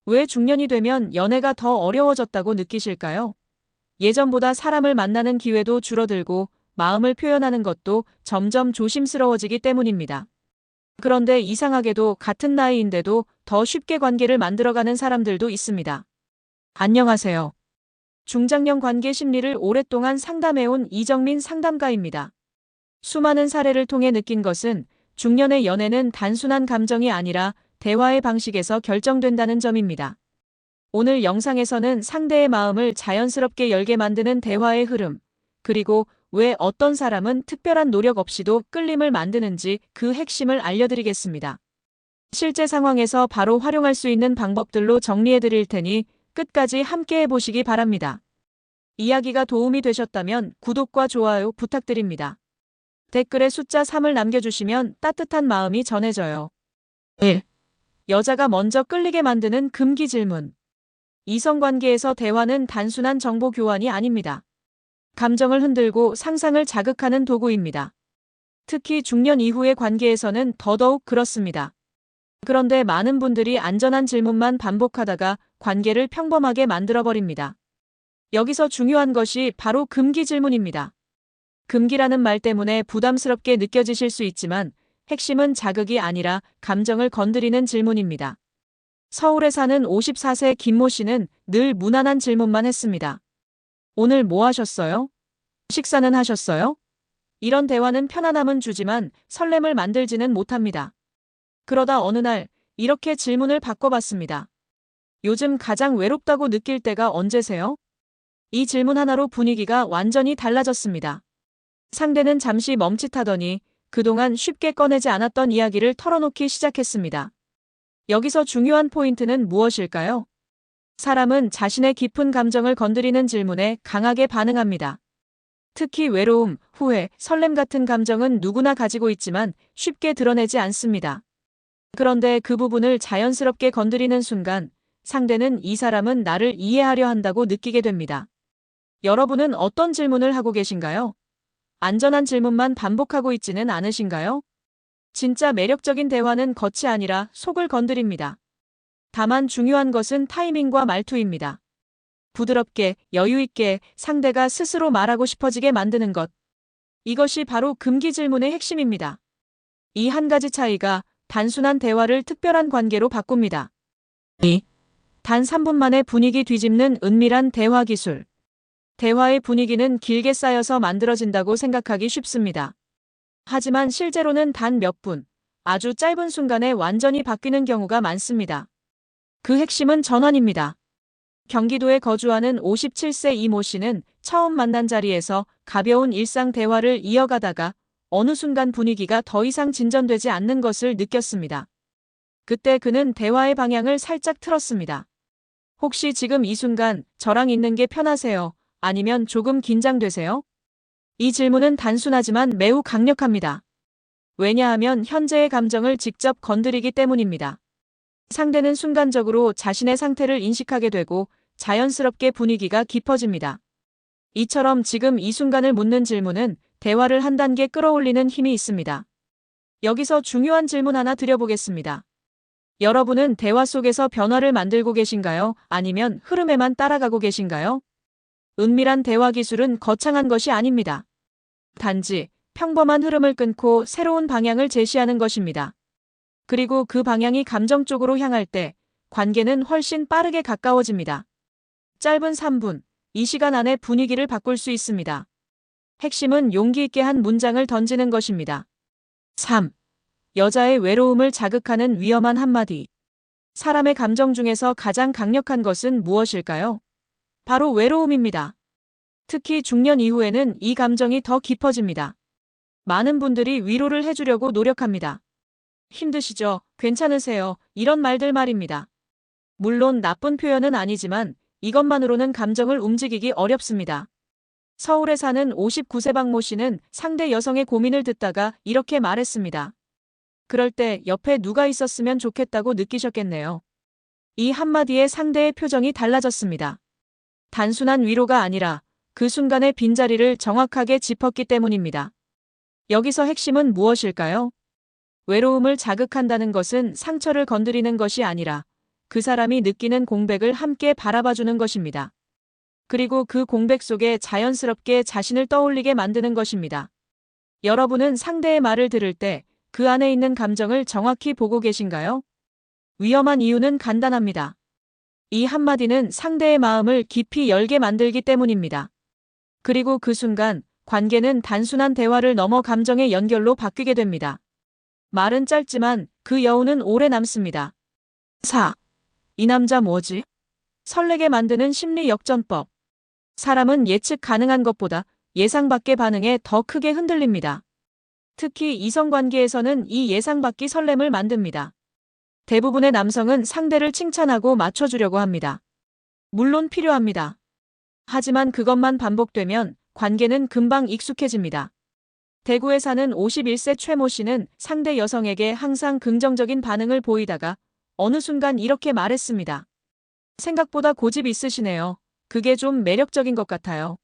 왜 중년이 되면 연애가 더 어려워졌다고 느끼실까요? 예전보다 사람을 만나는 기회도 줄어들고 마음을 표현하는 것도 점점 조심스러워지기 때문입니다. 그런데 이상하게도 같은 나이인데도 더 쉽게 관계를 만들어가는 사람들도 있습니다. 안녕하세요. 중장년 관계 심리를 오랫동안 상담해온 이정민 상담가입니다. 수많은 사례를 통해 느낀 것은 중년의 연애는 단순한 감정이 아니라 대화의 방식에서 결정된다는 점입니다. 오늘 영상에서는 상대의 마음을 자연스럽게 열게 만드는 대화의 흐름, 그리고 왜 어떤 사람은 특별한 노력 없이도 끌림을 만드는지 그 핵심을 알려드리겠습니다. 실제 상황에서 바로 활용할 수 있는 방법들로 정리해드릴 테니 끝까지 함께 해보시기 바랍니다. 이야기가 도움이 되셨다면 구독과 좋아요 부탁드립니다. 댓글에 숫자 3을 남겨주시면 따뜻한 마음이 전해져요. 1. 여자가 먼저 끌리게 만드는 금기 질문. 이성관계에서 대화는 단순한 정보 교환이 아닙니다. 감정을 흔들고 상상을 자극하는 도구입니다. 특히 중년 이후의 관계에서는 더더욱 그렇습니다. 그런데 많은 분들이 안전한 질문만 반복하다가 관계를 평범하게 만들어버립니다. 여기서 중요한 것이 바로 금기 질문입니다. 금기라는 말 때문에 부담스럽게 느껴지실 수 있지만 핵심은 자극이 아니라 감정을 건드리는 질문입니다. 서울에 사는 54세 김모 씨는 늘 무난한 질문만 했습니다. 오늘 뭐 하셨어요? 식사는 하셨어요? 이런 대화는 편안함은 주지만 설렘을 만들지는 못합니다. 그러다 어느 날 이렇게 질문을 바꿔봤습니다. 요즘 가장 외롭다고 느낄 때가 언제세요? 이 질문 하나로 분위기가 완전히 달라졌습니다. 상대는 잠시 멈칫하더니 그동안 쉽게 꺼내지 않았던 이야기를 털어놓기 시작했습니다. 여기서 중요한 포인트는 무엇일까요? 사람은 자신의 깊은 감정을 건드리는 질문에 강하게 반응합니다. 특히 외로움, 후회, 설렘 같은 감정은 누구나 가지고 있지만 쉽게 드러내지 않습니다. 그런데 그 부분을 자연스럽게 건드리는 순간 상대는 이 사람은 나를 이해하려 한다고 느끼게 됩니다. 여러분은 어떤 질문을 하고 계신가요? 안전한 질문만 반복하고 있지는 않으신가요? 진짜 매력적인 대화는 겉이 아니라 속을 건드립니다. 다만 중요한 것은 타이밍과 말투입니다. 부드럽게, 여유있게 상대가 스스로 말하고 싶어지게 만드는 것. 이것이 바로 금기 질문의 핵심입니다. 이 한 가지 차이가 단순한 대화를 특별한 관계로 바꿉니다. 2. 단 3분 만에 분위기 뒤집는 은밀한 대화 기술. 대화의 분위기는 길게 쌓여서 만들어진다고 생각하기 쉽습니다. 하지만 실제로는 단 몇 분, 아주 짧은 순간에 완전히 바뀌는 경우가 많습니다. 그 핵심은 전환입니다. 경기도에 거주하는 57세 이모 씨는 처음 만난 자리에서 가벼운 일상 대화를 이어가다가 어느 순간 분위기가 더 이상 진전되지 않는 것을 느꼈습니다. 그때 그는 대화의 방향을 살짝 틀었습니다. 혹시 지금 이 순간 저랑 있는 게 편하세요? 아니면 조금 긴장되세요? 이 질문은 단순하지만 매우 강력합니다. 왜냐하면 현재의 감정을 직접 건드리기 때문입니다. 상대는 순간적으로 자신의 상태를 인식하게 되고 자연스럽게 분위기가 깊어집니다. 이처럼 지금 이 순간을 묻는 질문은 대화를 한 단계 끌어올리는 힘이 있습니다. 여기서 중요한 질문 하나 드려보겠습니다. 여러분은 대화 속에서 변화를 만들고 계신가요? 아니면 흐름에만 따라가고 계신가요? 은밀한 대화 기술은 거창한 것이 아닙니다. 단지 평범한 흐름을 끊고 새로운 방향을 제시하는 것입니다. 그리고 그 방향이 감정 쪽으로 향할 때 관계는 훨씬 빠르게 가까워집니다. 짧은 3분, 이 시간 안에 분위기를 바꿀 수 있습니다. 핵심은 용기 있게 한 문장을 던지는 것입니다. 3. 여자의 외로움을 자극하는 위험한 한마디. 사람의 감정 중에서 가장 강력한 것은 무엇일까요? 바로 외로움입니다. 특히 중년 이후에는 이 감정이 더 깊어집니다. 많은 분들이 위로를 해주려고 노력합니다. 힘드시죠? 괜찮으세요? 이런 말들 말입니다. 물론 나쁜 표현은 아니지만 이것만으로는 감정을 움직이기 어렵습니다. 서울에 사는 59세 박모 씨는 상대 여성의 고민을 듣다가 이렇게 말했습니다. 그럴 때 옆에 누가 있었으면 좋겠다고 느끼셨겠네요. 이 한마디에 상대의 표정이 달라졌습니다. 단순한 위로가 아니라 그 순간의 빈자리를 정확하게 짚었기 때문입니다. 여기서 핵심은 무엇일까요? 외로움을 자극한다는 것은 상처를 건드리는 것이 아니라 그 사람이 느끼는 공백을 함께 바라봐주는 것입니다. 그리고 그 공백 속에 자연스럽게 자신을 떠올리게 만드는 것입니다. 여러분은 상대의 말을 들을 때 그 안에 있는 감정을 정확히 보고 계신가요? 위험한 이유는 간단합니다. 이 한마디는 상대의 마음을 깊이 열게 만들기 때문입니다. 그리고 그 순간 관계는 단순한 대화를 넘어 감정의 연결로 바뀌게 됩니다. 말은 짧지만 그 여운은 오래 남습니다. 4. 이 남자 뭐지? 설레게 만드는 심리 역전법. 사람은 예측 가능한 것보다 예상 밖의 반응에 더 크게 흔들립니다. 특히 이성관계에서는 이 예상 밖의 설렘을 만듭니다. 대부분의 남성은 상대를 칭찬하고 맞춰주려고 합니다. 물론 필요합니다. 하지만 그것만 반복되면 관계는 금방 익숙해집니다. 대구에 사는 51세 최모 씨는 상대 여성에게 항상 긍정적인 반응을 보이다가 어느 순간 이렇게 말했습니다. 생각보다 고집 있으시네요. 그게 좀 매력적인 것 같아요.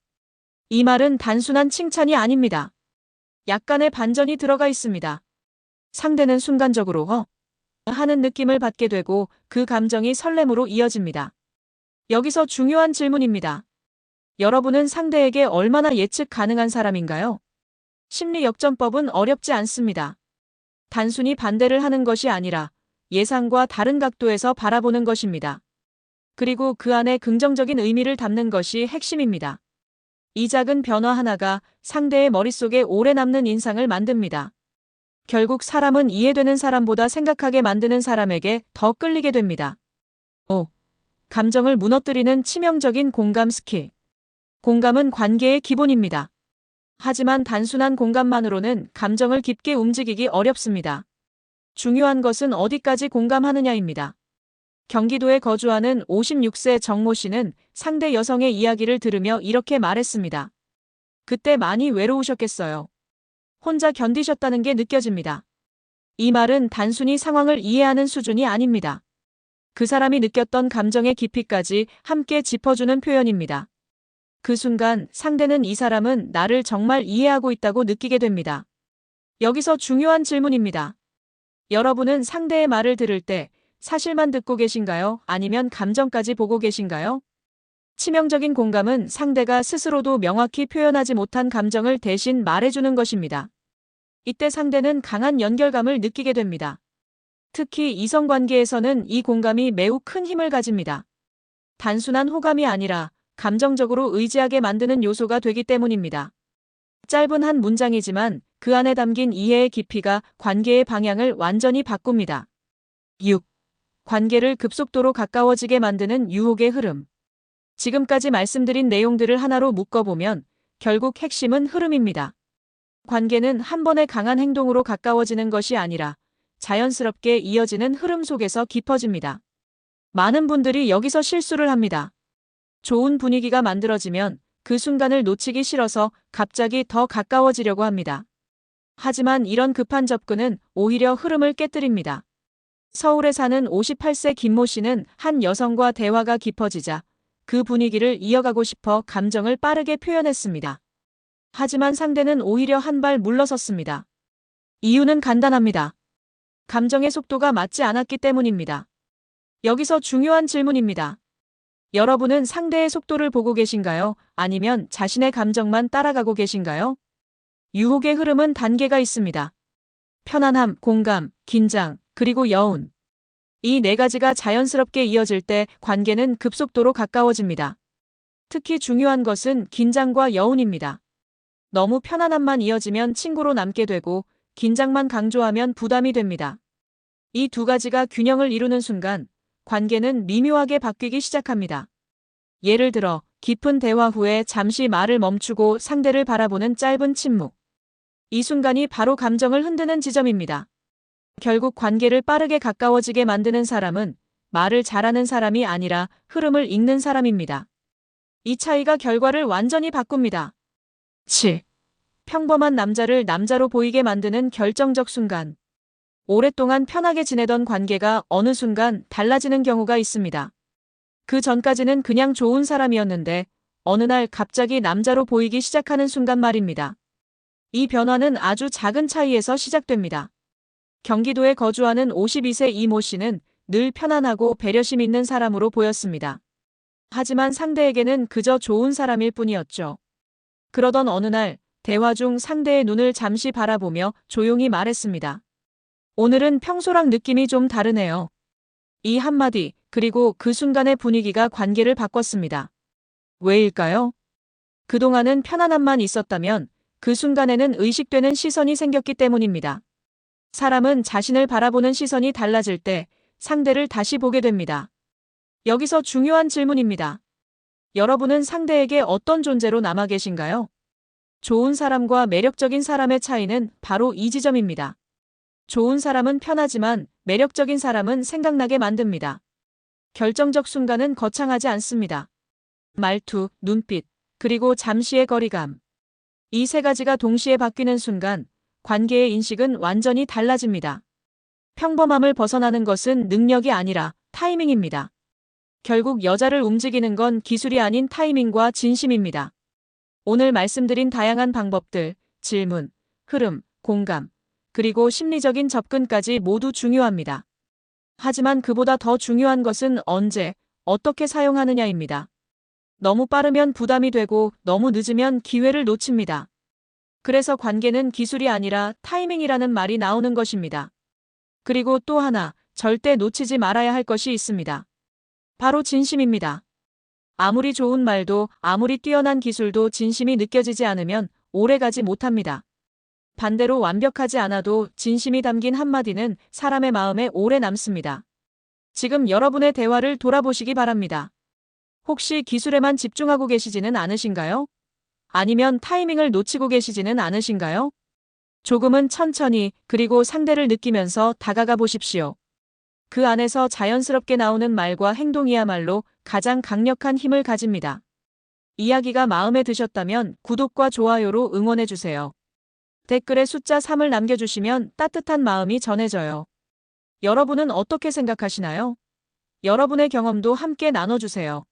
이 말은 단순한 칭찬이 아닙니다. 약간의 반전이 들어가 있습니다. 상대는 순간적으로 하는 느낌을 받게 되고 그 감정이 설렘으로 이어집니다. 여기서 중요한 질문입니다. 여러분은 상대에게 얼마나 예측 가능한 사람인가요? 심리 역전법은 어렵지 않습니다. 단순히 반대를 하는 것이 아니라 예상과 다른 각도에서 바라보는 것입니다. 그리고 그 안에 긍정적인 의미를 담는 것이 핵심입니다. 이 작은 변화 하나가 상대의 머릿속에 오래 남는 인상을 만듭니다. 결국 사람은 이해되는 사람보다 생각하게 만드는 사람에게 더 끌리게 됩니다. 5. 감정을 무너뜨리는 치명적인 공감 스킬. 공감은 관계의 기본입니다. 하지만 단순한 공감만으로는 감정을 깊게 움직이기 어렵습니다. 중요한 것은 어디까지 공감하느냐입니다. 경기도에 거주하는 56세 정모 씨는 상대 여성의 이야기를 들으며 이렇게 말했습니다. 그때 많이 외로우셨겠어요. 혼자 견디셨다는 게 느껴집니다. 이 말은 단순히 상황을 이해하는 수준이 아닙니다. 그 사람이 느꼈던 감정의 깊이까지 함께 짚어주는 표현입니다. 그 순간 상대는 이 사람은 나를 정말 이해하고 있다고 느끼게 됩니다. 여기서 중요한 질문입니다. 여러분은 상대의 말을 들을 때 사실만 듣고 계신가요? 아니면 감정까지 보고 계신가요? 치명적인 공감은 상대가 스스로도 명확히 표현하지 못한 감정을 대신 말해주는 것입니다. 이때 상대는 강한 연결감을 느끼게 됩니다. 특히 이성관계에서는 이 공감이 매우 큰 힘을 가집니다. 단순한 호감이 아니라 감정적으로 의지하게 만드는 요소가 되기 때문입니다. 짧은 한 문장이지만 그 안에 담긴 이해의 깊이가 관계의 방향을 완전히 바꿉니다. 6. 관계를 급속도로 가까워지게 만드는 유혹의 흐름. 지금까지 말씀드린 내용들을 하나로 묶어보면 결국 핵심은 흐름입니다. 관계는 한 번의 강한 행동으로 가까워지는 것이 아니라 자연스럽게 이어지는 흐름 속에서 깊어집니다. 많은 분들이 여기서 실수를 합니다. 좋은 분위기가 만들어지면 그 순간을 놓치기 싫어서 갑자기 더 가까워지려고 합니다. 하지만 이런 급한 접근은 오히려 흐름을 깨뜨립니다. 서울에 사는 58세 김모 씨는 한 여성과 대화가 깊어지자 그 분위기를 이어가고 싶어 감정을 빠르게 표현했습니다. 하지만 상대는 오히려 한 발 물러섰습니다. 이유는 간단합니다. 감정의 속도가 맞지 않았기 때문입니다. 여기서 중요한 질문입니다. 여러분은 상대의 속도를 보고 계신가요? 아니면 자신의 감정만 따라가고 계신가요? 유혹의 흐름은 단계가 있습니다. 편안함, 공감, 긴장, 그리고 여운. 이 네 가지가 자연스럽게 이어질 때 관계는 급속도로 가까워집니다. 특히 중요한 것은 긴장과 여운입니다. 너무 편안함만 이어지면 친구로 남게 되고 긴장만 강조하면 부담이 됩니다. 이 두 가지가 균형을 이루는 순간 관계는 미묘하게 바뀌기 시작합니다. 예를 들어 깊은 대화 후에 잠시 말을 멈추고 상대를 바라보는 짧은 침묵. 이 순간이 바로 감정을 흔드는 지점입니다. 결국 관계를 빠르게 가까워지게 만드는 사람은 말을 잘하는 사람이 아니라 흐름을 읽는 사람입니다. 이 차이가 결과를 완전히 바꿉니다. 7. 평범한 남자를 남자로 보이게 만드는 결정적 순간. 오랫동안 편하게 지내던 관계가 어느 순간 달라지는 경우가 있습니다. 그 전까지는 그냥 좋은 사람이었는데 어느 날 갑자기 남자로 보이기 시작하는 순간 말입니다. 이 변화는 아주 작은 차이에서 시작됩니다. 경기도에 거주하는 52세 이모 씨는 늘 편안하고 배려심 있는 사람으로 보였습니다. 하지만 상대에게는 그저 좋은 사람일 뿐이었죠. 그러던 어느 날, 대화 중 상대의 눈을 잠시 바라보며 조용히 말했습니다. 오늘은 평소랑 느낌이 좀 다르네요. 이 한마디, 그리고 그 순간의 분위기가 관계를 바꿨습니다. 왜일까요? 그동안은 편안함만 있었다면 그 순간에는 의식되는 시선이 생겼기 때문입니다. 사람은 자신을 바라보는 시선이 달라질 때 상대를 다시 보게 됩니다. 여기서 중요한 질문입니다. 여러분은 상대에게 어떤 존재로 남아 계신가요? 좋은 사람과 매력적인 사람의 차이는 바로 이 지점입니다. 좋은 사람은 편하지만 매력적인 사람은 생각나게 만듭니다. 결정적 순간은 거창하지 않습니다. 말투, 눈빛, 그리고 잠시의 거리감. 이 세 가지가 동시에 바뀌는 순간 관계의 인식은 완전히 달라집니다. 평범함을 벗어나는 것은 능력이 아니라 타이밍입니다. 결국 여자를 움직이는 건 기술이 아닌 타이밍과 진심입니다. 오늘 말씀드린 다양한 방법들, 질문, 흐름, 공감, 그리고 심리적인 접근까지 모두 중요합니다. 하지만 그보다 더 중요한 것은 언제, 어떻게 사용하느냐입니다. 너무 빠르면 부담이 되고 너무 늦으면 기회를 놓칩니다. 그래서 관계는 기술이 아니라 타이밍이라는 말이 나오는 것입니다. 그리고 또 하나, 절대 놓치지 말아야 할 것이 있습니다. 바로 진심입니다. 아무리 좋은 말도, 아무리 뛰어난 기술도 진심이 느껴지지 않으면 오래가지 못합니다. 반대로 완벽하지 않아도 진심이 담긴 한마디는 사람의 마음에 오래 남습니다. 지금 여러분의 대화를 돌아보시기 바랍니다. 혹시 기술에만 집중하고 계시지는 않으신가요? 아니면 타이밍을 놓치고 계시지는 않으신가요? 조금은 천천히, 그리고 상대를 느끼면서 다가가 보십시오. 그 안에서 자연스럽게 나오는 말과 행동이야말로 가장 강력한 힘을 가집니다. 이야기가 마음에 드셨다면 구독과 좋아요로 응원해주세요. 댓글에 숫자 3을 남겨주시면 따뜻한 마음이 전해져요. 여러분은 어떻게 생각하시나요? 여러분의 경험도 함께 나눠주세요.